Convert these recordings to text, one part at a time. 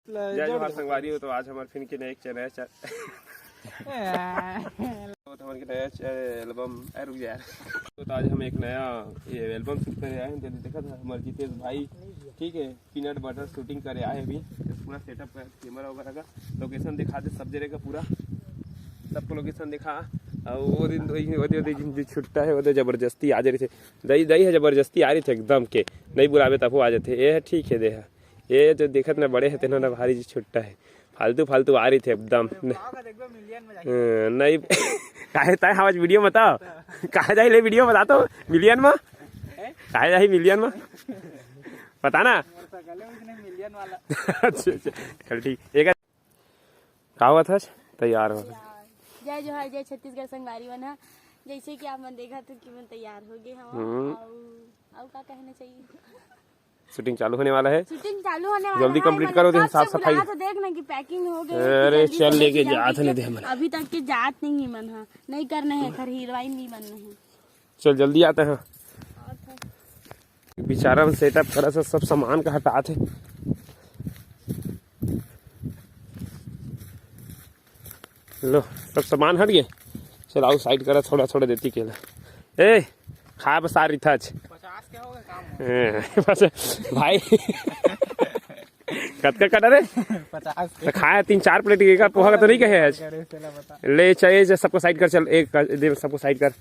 जय जोहार संगवारी हो। तो आज हमारे फिर के नए एक नया तो हमारे नया एल्बम रुक गया। तो आज हम एक नया ये एल्बम शूट करे आए हैं। देखा था हमारे जितेश भाई, ठीक है, पीनट बटर शूटिंग करे आए अभी। पूरा सेटअप का कैमरा वगैरह का लोकेशन दिखा दे, सब जगह का पूरा सबको लोकेशन दिखा। और वो दिन छुट्टा है, वो तो जबरदस्ती आ जा रही थे, दही है जबरदस्ती आ रही थे एकदम के नहीं बुलावे तब वो आ जाते। ये ठीक है देहा, ये जो देखत ना बड़े है तेना ना भारी छुट्टा है, फालतू आ रही थे एकदम नहीं। काहे ताए आज वीडियो बताओ कहा जाए ले वीडियो बता तो मिलियन में कहा जाए मिलियन में पता ना। अच्छा चल ठीक एक कहा हुआ था तैयार हो। जय जोहार जय छत्तीसगढ़ संगवारी बना। जैसे कि आप मन देखा तो कि मन तैयार हो गए हम और का कहना चाहिए। शूटिंग चालू होने वाला है, शूटिंग चालू होने वाला जल्दी कंप्लीट करो। दिन साफ सफाई तो देखना कि पैकिंग हो गई। अरे चल लेके जात नहीं दे हम अभी तक के जात नहीं है मन नहीं करना है, खर हीरोइन नहीं बनना है। चल जल्दी आते हैं। बेचारा सेटअप करा सब सामान का हटा थे। लो सब सामान हट गए। चल आओ साइड करा, थोड़ा थोड़ा देती केला ए खा बस आ रही था 50 के हो गए काम बस भाई कतका कटा रे 50 तो खाया 3-4 प्लेट का पोहा का तो नहीं कहे आज ले चाहिए। सबको साइड कर, चल एक सबको साइड कर।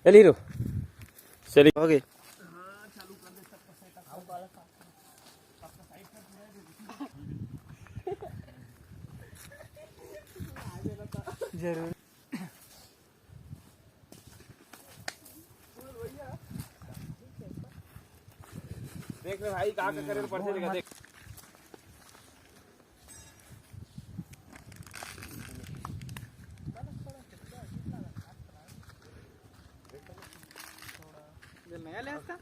चल हीरो चलिए हो गए। जरूर देख ले भाई कहाँ का करे पढ़ते लिखा देख। नया ले इसका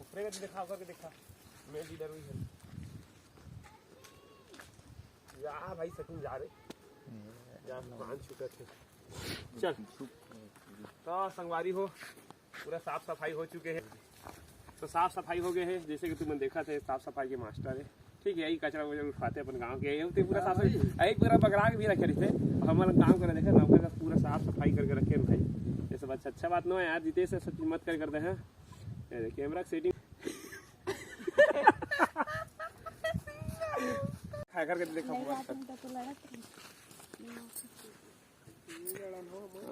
ऊपर का दिखा करके दिखा मैं लीडर हुई है या भाई सचिन जा रहे या पान छूटे थे। चल तो संगवारी हो पूरा साफ सफाई हो चुके हैं। तो साफ सफाई हो गए हैं जैसे कि तुमने देखा थे, साफ सफाई के मास्टर है, ठीक है। यही कचरा वचरा उठाते अपन गांव के यही पूरा साफ सफाई एक पूरा पकड़ा के भी रखे थे। हमारा काम कर देखा नौकर का पूरा साफ सफाई करके रखे भाई। ये सब अच्छा बात नहीं है यार, जीते से सब मत करते हैं। कैमरा सेटिंग करके देखा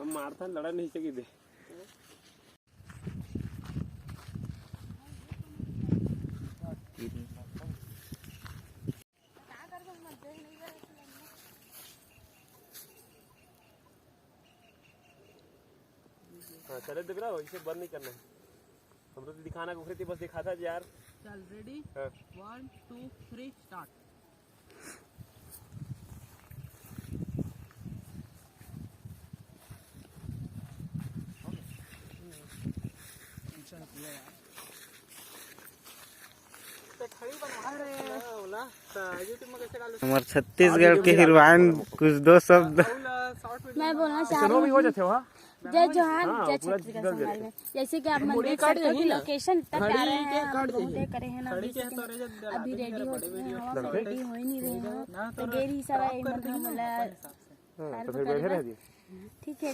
मारता लड़ा नहीं सकी दे। चले देख रहा हो, इसे बंद नहीं करना है। हम तो दिखाना को बस दिखा था यार। चल रेडी 1 2 3 स्टार्ट। हमारे छत्तीसगढ़ के हीरोइन कुछ दो शब्द मैं बोलना चाह रही हूँ। जय जोहार जय छत्तीसगढ़ संगवारी में। जैसे कि आप मन देख सकते हो कि लोकेशन इतना प्यारा है, हम बहुत करे हैं ना। अभी रेडी हो चुके हैं, हम रेडी हो ही नहीं रहे हैं तो गेरी सब मतलब ठीक है।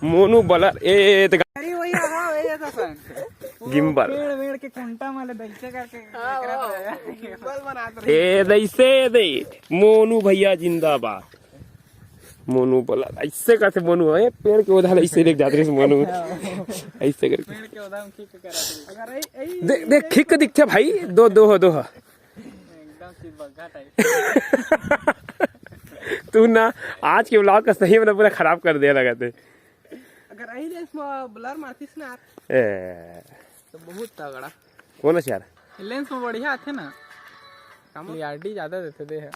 मोनू बलर ए गिम्बल वेड़ के कुंटा माले दैसे करके गिम्बल बनाते ए दैसे दे मोनू भैया जिंदाबाद। मोनू बोला ऐसे करते मोनू है पेड़ के उधर ऐसे लेके जाते हैं मोनू ऐसे करके पेड़ के उधर खिक करा अगर देख देख खिक दिखते भाई दो एकदम सीध बग्गा टाइप। तू ना आज के व्लॉग का सही में पूरा खराब कर दिया लगाते। अगर आई लेंस में ब्लर मारतीस ना तो बहुत तगड़ा कौन है यार लेंस में बढ़िया आथे ना क्लियरिटी ज्यादा देते दे है।